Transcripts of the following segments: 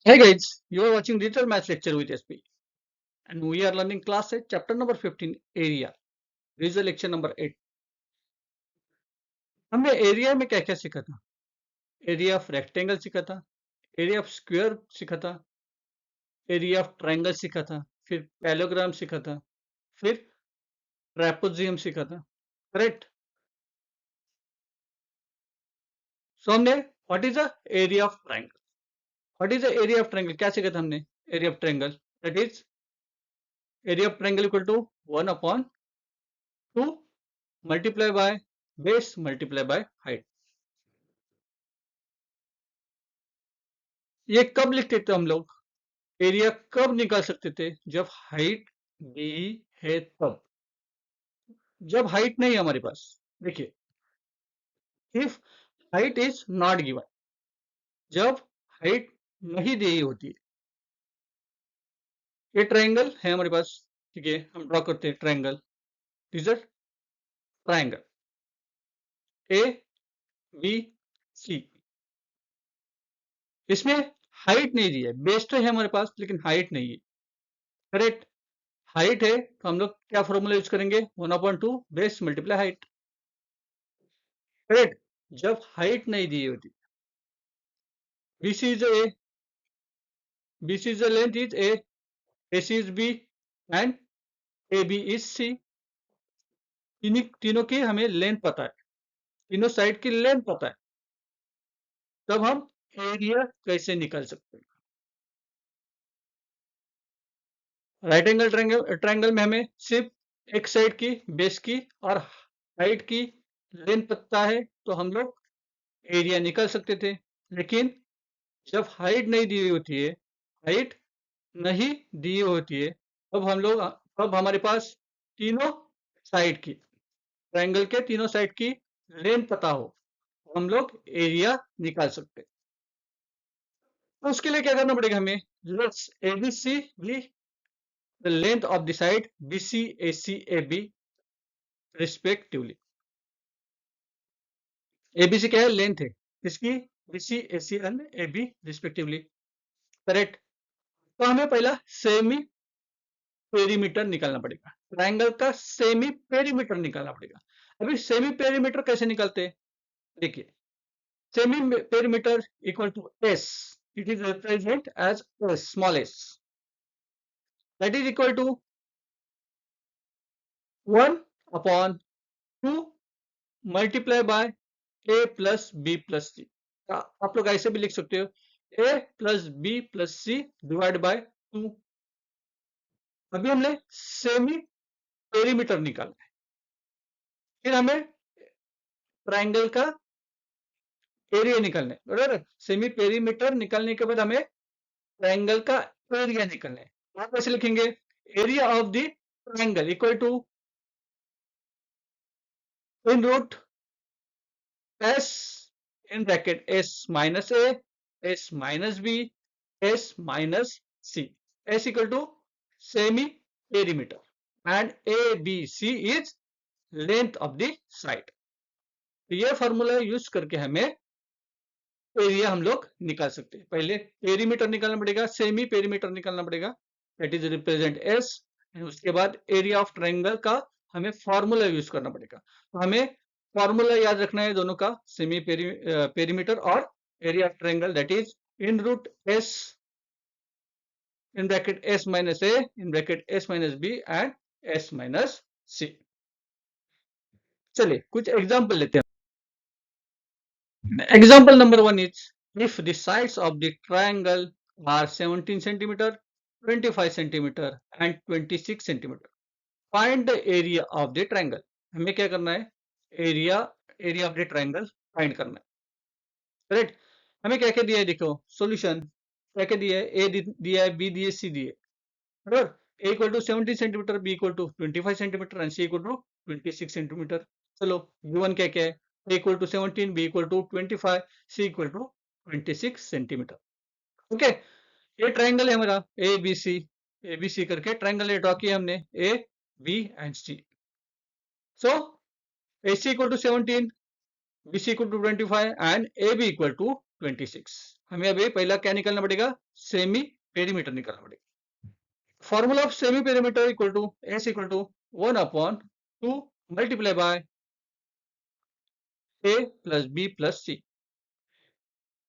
Hey guys, you are watching Digital Maths Lecture with SP and we are learning class 8 chapter number 15 area. This is lecture number 8. हमने area में क्या क्या सीखा था? Area of rectangle सीखा था, area of square सीखा था, एरिया ऑफ ट्रायंगल सीखा था, फिर पैरेललोग्राम सीखा था, फिर ट्रेपेजियम सीखा था, करेक्ट? सो हमने what is the area of triangle? What is the area of triangle? क्या सीखा था हमने? Area of triangle that is area of triangle equal to 1 upon 2 multiply by base multiply by height. ये कब लिखते थे हम लोग? एरिया कब निकाल सकते थे? जब हाइट दी है तब. जब हाइट नहीं है हमारे पास, देखिए, if height is not given, जब हाइट नहीं दी होती है. ये ट्रायंगल है हमारे पास, ठीक है, हम ड्रॉ करते हैं triangle. This is triangle A B C. इसमें हाइट नहीं दी है, बेस तो है हमारे पास लेकिन हाइट नहीं है, करेक्ट? हाइट है तो हम लोग क्या फॉर्मूला यूज करेंगे? 1/2 बेस मल्टीप्लाई हाइट, करेक्ट? जब हाइट नहीं दी होती, BC is A, BC is the length is A, AC is B and AB is C. तीनों की हमें लेंथ पता है, तीनों साइड की लेंथ पता है, तब हम एरिया कैसे निकाल सकते हैं? राइट एंगल ट्रायंगल में हमें सिर्फ एक साइड की बेस की और हाइट की लेंथ पता है तो हम लोग एरिया निकाल सकते थे. लेकिन जब हाइट नहीं दी होती है, हाइट नहीं दी होती है, तब हमारे पास तीनों साइड की, ट्रायंगल के तीनों साइड की लेंथ पता हो, हम लोग एरिया निकाल सकते हैं. तो उसके लिए क्या करना पड़ेगा हमें? Let's ABC be the length of the side BC AC AB respectively. ABC क्या है? लेंथ है इसकी, BC AC and AB respectively, correct? तो हमें पहला सेमी पेरीमीटर निकालना पड़ेगा, ट्रायंगल का सेमी पेरीमीटर निकालना पड़ेगा. अभी सेमी पेरीमीटर कैसे निकालते हैं? देखिए, semi perimeter equal to S, it is represent as s, small s, that is equal to 1 upon 2 multiply by a plus b plus c. आप लोग ऐसे भी लिख सकते हो, a plus b plus c divide by 2. अभी हमने semi perimeter निकालना है, फिर हमें ट्रायंगल का एरिया निकालना है, बराबर? सेमी पेरीमीटर निकालने के बाद हमें ट्रायंगल का एरिया निकालना है. आप कैसे लिखेंगे? Area of the triangle equal to in root s in bracket s minus a, s minus b, s minus c. S equal to semi perimeter and ABC is length of the side. तो ये formula use करके हमें area हम लोग निकाल सकते हैं. पहले पेरीमीटर निकालना पड़ेगा, सेमी पेरीमीटर निकालना पड़ेगा, दैट इज रिप्रेजेंट एस. उसके बाद एरिया ऑफ ट्रायंगल का हमें फॉर्मूला यूज करना पड़ेगा. तो हमें फॉर्मूला याद रखना है दोनों का, सेमी पेरीमीटर और area of triangle, that is in root S in bracket S minus a in bracket S minus B and S minus c. चलिए कुछ एग्जाम्पल लेते हैं. Example number 1 is, if the sides of the triangle are 17 centimeter, 25 centimeter and 26 centimeter, find the area of the triangle. हमें क्या करना है? Area of the triangle find करना है, करेक्ट? हमें क्या क्या दिया है? देखो सॉल्यूशन क्या क्या दिया है? ए दिया है, बी दिए, सी दिए, बराबर? A equal to 17 centimetre, b equal to 25 centimetre and c equal to 26 centimetre. चलो गिवन क्या क्या है? A equal to 17, b equal to 25, c equal to 26 centimetre. Okay, ये ट्रायंगल है हमारा ए बी सी करके ट्रायंगल ड्रॉ किया हमने, A B and C. So AC equal to 17, BC equal to 25 and AB equal to 26. हमें अभी पहला क्या निकालना पड़ेगा, सेमी पेरीमीटर निकालना पड़ेगा। Formula of semi perimeter equal to s equal to 1/2 multiply by a plus b plus c.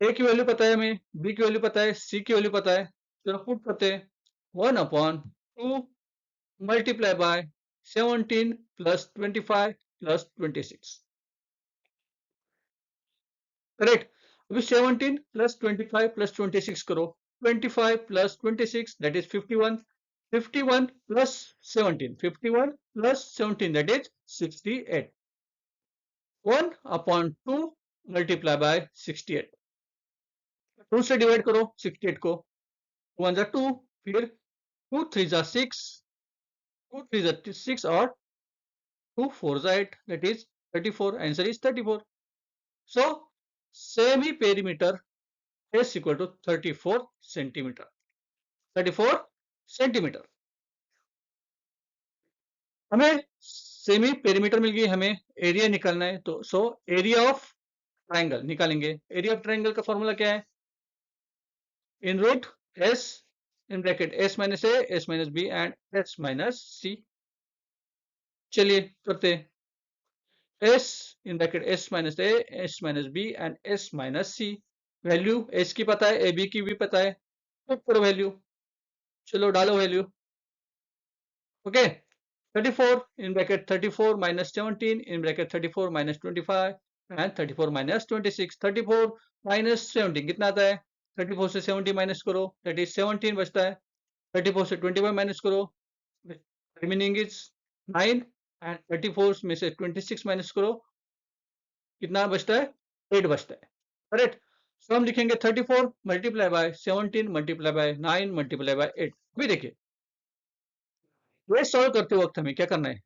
A की value पता है हमें, बी की वैल्यू पता है, सी की वैल्यू पता है, चलो पुट करते हैं 1/2 multiply bye 17 plus 25 plus 26, correct. अभी 17 प्लस 25 प्लस 26 करो, 25 plus 26 that is 51, 51 plus 17, 51 plus 17 that is 68, 1/2 multiply bye 68, 2 से डिवाइड करो 68 को, 1 जा 2, फिर 2 3 जा 6, 2 3 जा 6 और 2 4 जा 8 that is 34, answer is 34। So semi perimeter is equal to 34 centimeter, 34 centimetre. हमें सेमी पेरीमीटर मिल गई, हमें एरिया निकालना है, तो सो एरिया ऑफ ट्राइंगल निकालेंगे। एरिया ऑफ ट्राइंगल का फॉर्मूला क्या है, in root S in bracket S minus A S minus B and S minus c. चलिए करते हैं, s in bracket S minus A S minus B and S minus c. Value s की पता है, A B की भी पता है, पुट करो वैल्यू, चलो डालो value, okay. 34 in bracket 34 minus 17 in bracket 34 minus 25 and 34 minus 26, 34 minus 17 कितना आता है, 34 से 70 माइनस करो दैट इज 17 बचता है, 34 से 21 माइनस करो रिमेनिंग इज 9 एंड 34 में से 26 माइनस करो कितना बचता है, 8 बचता है, करेक्ट। सो हम लिखेंगे 34 multiply by 17 multiply by 9 multiply by 8। अभी देखिए ये सॉल्व करते वक्त हमें क्या करना है,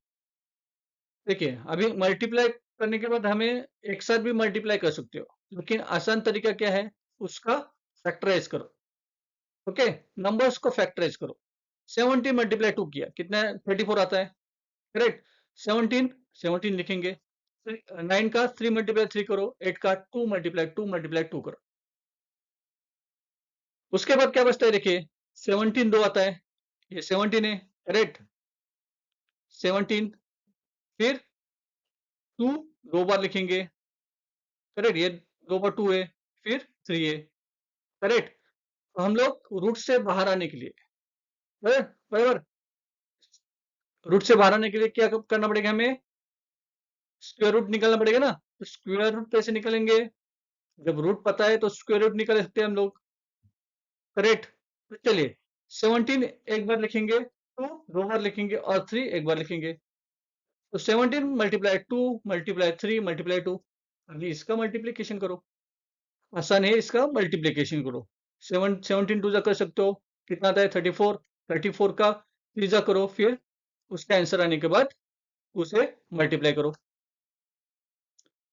देखिए अभी मल्टीप्लाई करने के बाद हमें एक साथ भी मल्टीप्लाई कर सकते हो, लेकिन आसान तरीका क्या है, उसका फैक्टराइज करो, ओके। नंबर्स को फैक्टराइज करो, 17 मल्टीप्लाई 2 किया कितना 34 आता है, करेक्ट। 17 17 लिखेंगे, 9 का 3 मल्टीप्लाई 3 करो, 8 का 2 मल्टीप्लाई 2 मल्टीप्लाई 2 करो, उसके बाद क्या बचता है, देखिए 17 दो आता है, ये 17 है, करेक्ट। 17 फिर 2 दो बार लिखेंगे, करेक्ट, ये दो बार 2 है, फिर 3 है, करेक्ट। तो हम लोग रूट से बाहर आने के लिए, बराबर, रूट से बाहर आने के लिए क्या करना पड़ेगा, हमें स्क्वायर रूट निकालना पड़ेगा ना। तो स्क्वायर रूट कैसे निकालेंगे, जब रूट पता है तो स्क्वायर रूट निकाल सकते हैं हम लोग, करेक्ट। तो चलिए 17 एक बार लिखेंगे, 2 दो बार लिखेंगे और 3 एक बार लिखेंगे, तो 17 मल्टीप्लाई 2 मल्टीप्लाई 3 मल्टीप्लाई 2, अभी इसका मल्टीप्लीकेशन करो, आसान है, इसका मल्टीप्लीकेशन करो, 17 टू जा कर सकते हो, कितना आता है 34, 34 का 3 जा करो, फिर उसका आंसर आने के बाद उसे मल्टीप्लाई करो,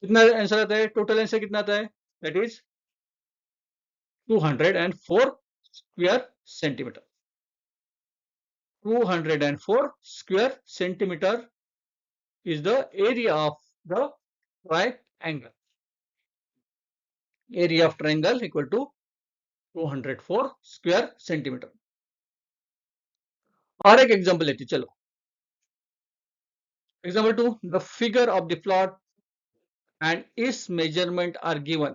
कितना आंसर आता है, टोटल आंसर कितना आता है, that is 204 square centimetre, 204 square centimetre is the area of the triangle, area of triangle equal to 204 square centimeter। और एक एग्जांपल लेते चलो, example 2, the figure of the plot and its measurement are given,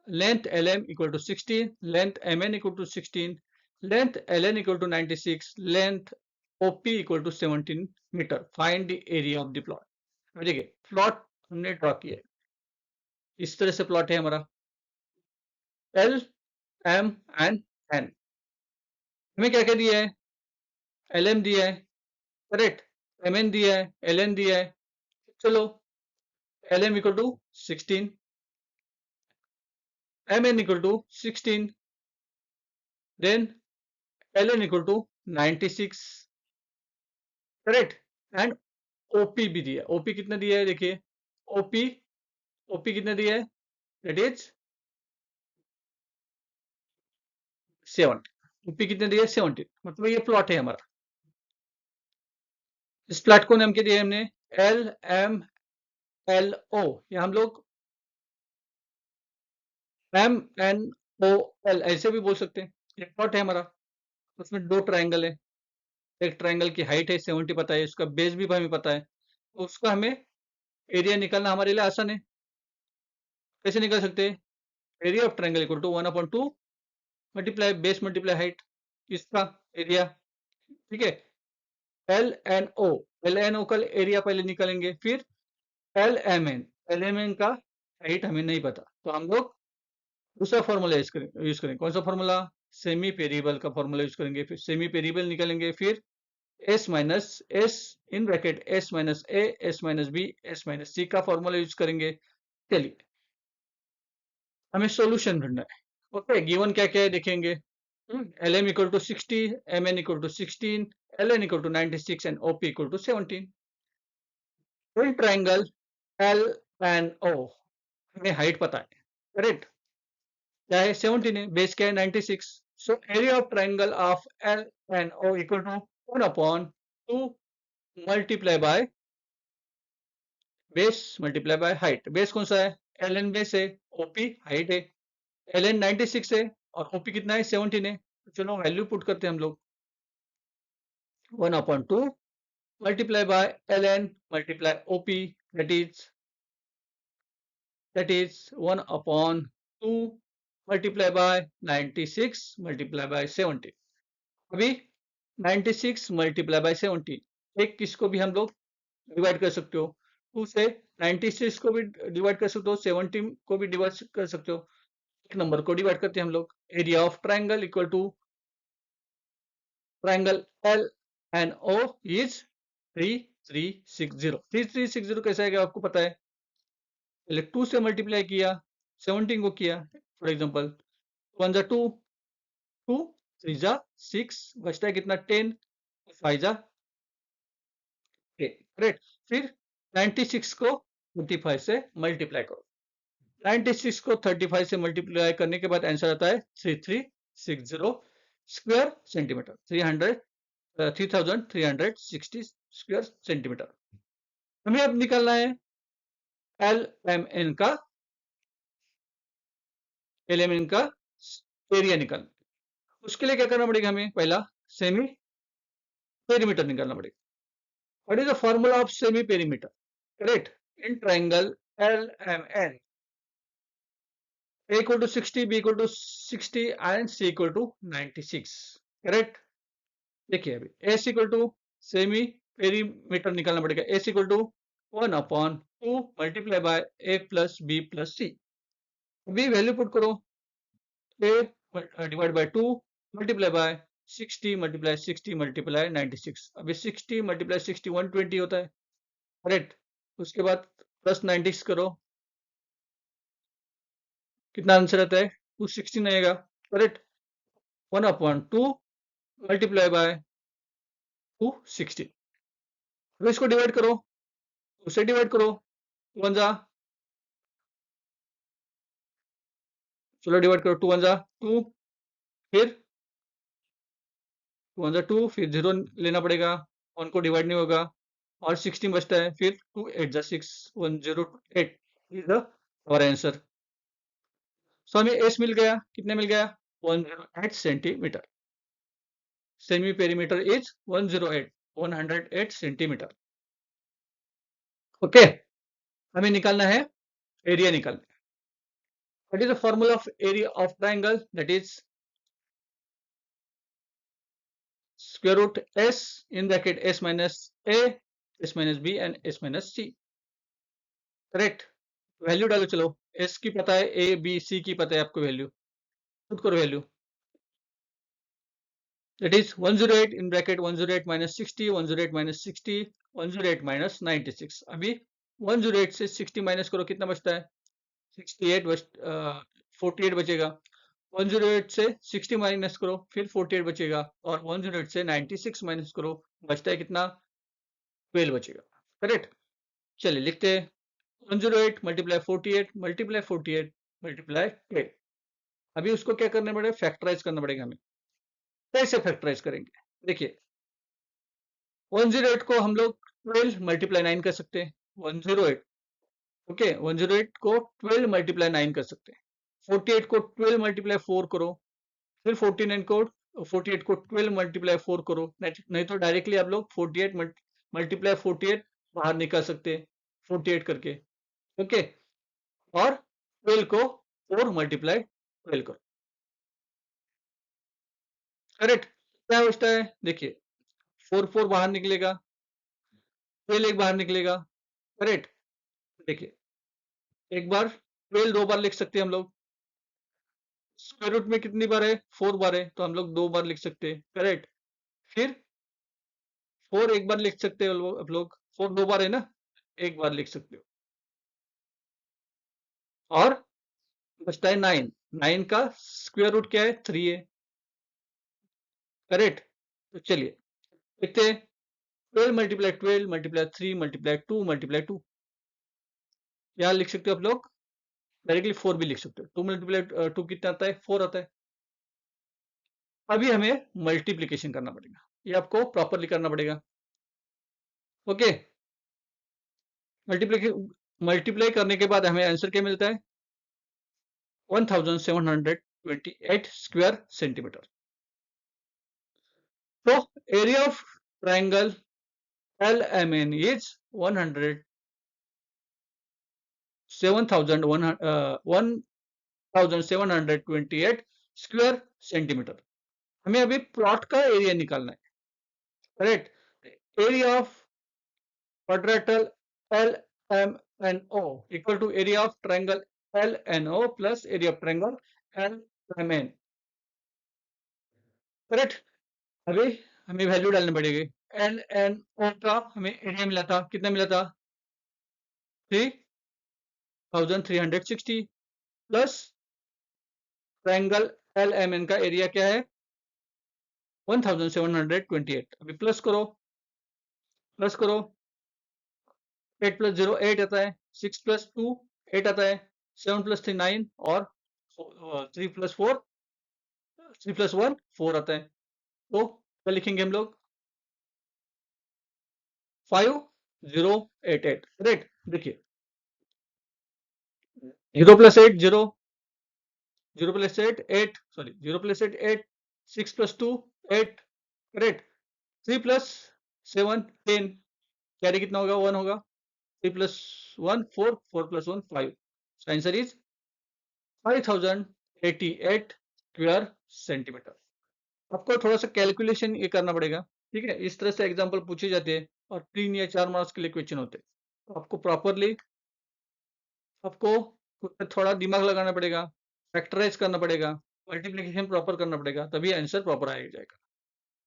length lm equal to 16, length mn equal to 16, length ln equal to 96, length op equal to 17 meter, find the area of the plot। देखिए plot हमने draw किया है, इस तरह से plot है हमारा, L M and N, हमें क्या क्या दिया है, एल एम दिया है, करेक्ट, एम एन दिया है, एल एन दिया है, चलो L M equal to 16, M N equal to 16, then L N equal to 96, correct, and OP भी दिया है, ओपी कितना दिया है, देखिए ओपी, ओपी कितना दिया है, दैट इज 70, ओपी कितना दिया है 70, मतलब ये प्लॉट है हमारा। इस प्लॉट को नाम क्या दिया है हमने, एल एम एल ओ, या हम लोग MNOL ऐसे भी बोल सकते हैं। एक प्लॉट है हमारा, उसमें दो ट्रायंगल है, एक ट्रायंगल की हाइट है 70 पता है, उसका बेस भी हमें पता है, तो उसका हमें एरिया निकालना हमारे लिए आसान है। कैसे निकाल सकते हैं? Area of triangle equal to 1/2 multiply base multiply height, इसका एरिया। ठीक है, एल एन ओ का एरिया पहले निकालेंगे, फिर एल एम एन का हाइट हमें नहीं पता, तो हम लोग दूसरा फॉर्मूला यूज करेंगे। कौन सा फॉर्मूला? सेमी वेरिएबल का फॉर्मूला यूज करेंगे, फिर सेमी वेरिएबल निकालेंगे, फिर s minus s in bracket S minus A S minus b s minus c का फॉर्मूला यूज करेंगे। चलिए, हमें सॉल्यूशन ढूंढना है। ओके, गिवन क्या क्या है देखेंगे। L M equal to 60, M N equal to 16, L N equal to 96 and OP equal to 17। In triangle L and O हमें हाइट पता है, करेक्ट? क्या है? 17 है, बेस क्या है? 96। So area of triangle of L and O equal to 1/2 multiply by base multiply by height. Base कौन सा है? एल एन बेस है, ओपी हाइट है। एल एन 96 है और ओपी कितना है? 17 है। तो चलो वैल्यू पुट करते हैं हम लोग। 1/2 multiply by ln multiply op, that is 1/2 multiply by 96 multiply by 70। अभी 96 multiply by 70, एक किसको भी हम लोग डिवाइड कर सकते हो, 2 से 96 को भी डिवाइड कर सकते हो, 70 को भी डिवाइड कर सकते हो। एक नंबर को डिवाइड करते हैं हम लोग। Area of triangle equal to triangle L and O is 3360। 3360 कैसा आएगा आपको पता है? पहले 2 से मल्टीप्लाई किया, 17 को किया, फॉर एग्जांपल 1 जा 2, 2 3 जा 6, बचता है कितना? 10, 5 जा 10, करेक्ट? फिर 96 को 35 से मल्टीप्लाई करो। 96 को 35 से मल्टीप्लाई करने के बाद आंसर आता है 3360 स्क्वायर सेंटीमीटर, 3360 स्क्वायर सेंटीमीटर। हमें अब निकालना है एल एम एन का एरिया निकालना। उसके लिए क्या करना पड़ेगा? हमें पहला सेमी पेरीमीटर निकालना पड़ेगा। What is the formula of semi perimeter? Correct? In triangle L M N, a equal to 60, b equal to 60 and c equal to 96, करेक्ट? देखिए, अभी s equal to semi perimeter निकालना पड़ेगा। s equal to 1/2 multiply by a plus b plus c। अभी value put करो, a divide by 2 multiply by 60 multiply 60 multiply 96। अभी 60 multiply 60 120 होता है, करेक्ट? उसके बाद प्लस 96 करो, कितना आंसर आता है? 216 आएगा, करेक्ट? 1/2 multiply bye 216। अब इसको डिवाइड करो, उसे डिवाइड करो, 2 1 जा, चलो डिवाइड करो, 2 1 जा 2, फिर 2 1 जा 2, फिर 0 लेना पड़ेगा, 1 को डिवाइड नहीं होगा और 16 बचता है, फिर 2 8 जा 6, 108 is the our answer. So हमें एस मिल गया, कितने मिल गया? 108 centimetre. Semi perimeter is 108 centimetre. Okay, हमें निकालना है एरिया निकालना है। What is the formula of area of triangle? That is square root S in bracket S minus A S minus B and S minus C, correct? Value डालो, चलो S की पता है, ए बी सी की पता है आपको, वैल्यू पुट करो। Value that is 108 in bracket 108 minus 60 108 minus 60 108 minus 96। अभी 108 से 60 माइनस करो, कितना बचता है? 48 बचेगा। 108 से 60 माइनस करो, फिर 48 बचेगा और 108 से 96 माइनस करो, बचता है कितना? 12 बचेगा, करेक्ट? चलिए लिखते हैं, 108 मल्टीप्लाई 48 मल्टीप्लाई 48 मल्टीप्लाई 12। अभी उसको क्या करना पड़ेगा? फैक्टराइज करना पड़ेगा हमें। कैसे फैक्टराइज करेंगे? देखिए, 108 को हम लोग 12 मल्टीप्लाई 9 कर सकते हैं। 108, ओके, 108 को 12 मल्टीप्लाई 9 कर सकते हैं। 48 को 12 मल्टीप्लाई 4 करो, फिर 49 को 48 को 12 मल्टीप्लाई 4 करो, नहीं तो डायरेक्टली आप लोग 48 मल्टीप्लाई 48 बाहर निकाल सकते हैं 48 करके, ओके। और 12 को 4 मल्टीप्लाई 12 करो, करेक्ट। क्या बचता है देखिए, 4 4 बाहर निकलेगा, 12 एक बाहर निकलेगा, करेक्ट। देखिए एक बार 12 दो बार लिख सकते हैं हम लोग, स्क्वायर रूट में कितनी बार है 4 बार है, तो हम लोग 2 बार लिख सकते हैं, करेक्ट। फिर 4 एक बार लिख सकते हो आप लोग, 4 दो बार है ना, एक बार लिख सकते हो। और बचता है 9, 9 का स्क्वायर रूट क्या है 3 है, करेक्ट। तो चलिए देखते हैं, 12 मल्टीप्लाई 12 मल्टीप्लाई 3 मल्टीप्लाई 2 मल्टीप्लाई 2, यहाँ लिख सकते हो आप लोग, डायरेक्टली 4 भी लिख सकते हो। 2 मल्टीप्लाई 2 कितना आता है 4 आता है। अभी हमें मल्टीप्लीकेशन करना पड़ेगा, ये आपको प्रॉपरली करना पड़ेगा, ओके। मल्टीप्लाई करने के बाद हमें आंसर क्या मिलता है 1728 स्क्वायर सेंटीमीटर। तो area of triangle LMN is 1728 square centimetre. हमें अभी प्लॉट का एरिया निकालना है, correct. Area of quadrilateral LMNO equal to area of triangle LNO plus area of triangle LMN, correct. अभी हमें वैल्यू डालनी पड़ेगी, LNO का हमें एरिया मिला था, कितना मिला था 3360 प्लस ट्रायंगल LMN का एरिया क्या है 1728। अभी प्लस करो, प्लस करो, 8 प्लस 0 8 आता है, 6 प्लस 2 8 आता है, 7 प्लस 3 9 और 3 प्लस 4 3 प्लस 1 4 आता है। तो क्या लिखेंगे हम लोग 5088, करेक्ट। देखिए 0 plus 8 0, 0 plus 8 8, sorry 0 plus 8 8, 6 plus 2 8, correct. 3 plus 7 10, carry कितना होगा 1 होगा, 3 plus 1 4, 4 plus 1 5, answer is 5088 square centimetre. आपको थोड़ा सा कैलकुलेशन ये करना पड़ेगा, ठीक है। इस तरह से एग्जांपल पूछे जाते हैं और 3 या 4 मार्क्स के लिए क्वेश्चन होते हैं, तो आपको प्रॉपरली आपको थोड़ा दिमाग लगाना पड़ेगा, फैक्टराइज करना पड़ेगा, मल्टीप्लिकेशन प्रॉपर करना पड़ेगा, तभी आंसर प्रॉपर आ जाएगा,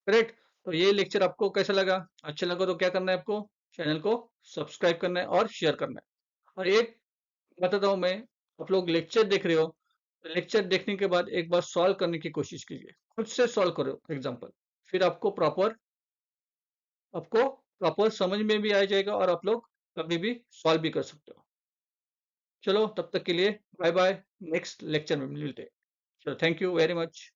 करेक्ट। तो ये लेक्चर आपको कैसा लगा, अच्छा लगा तो क्या करना है आपको, चैनल को सब्सक्राइब करना है और शेयर करना है। और एक बताता हूँ मैं, आप लोग लेक्चर देख रहे हो, तो लेक्चर देखने के बाद एक बार सॉल्व करने की कोशिश कीजिए, खुद से सॉल्व करो एग्जाम्पल, फिर आपको प्रॉपर समझ में भी आ जाएगा और आप लोग कभी भी सॉल्व भी कर सकते हो। चलो तब तक के लिए बाय बाय, नेक्स्ट लेक्चर में मिलते हैं। चलो थैंक यू वेरी मच।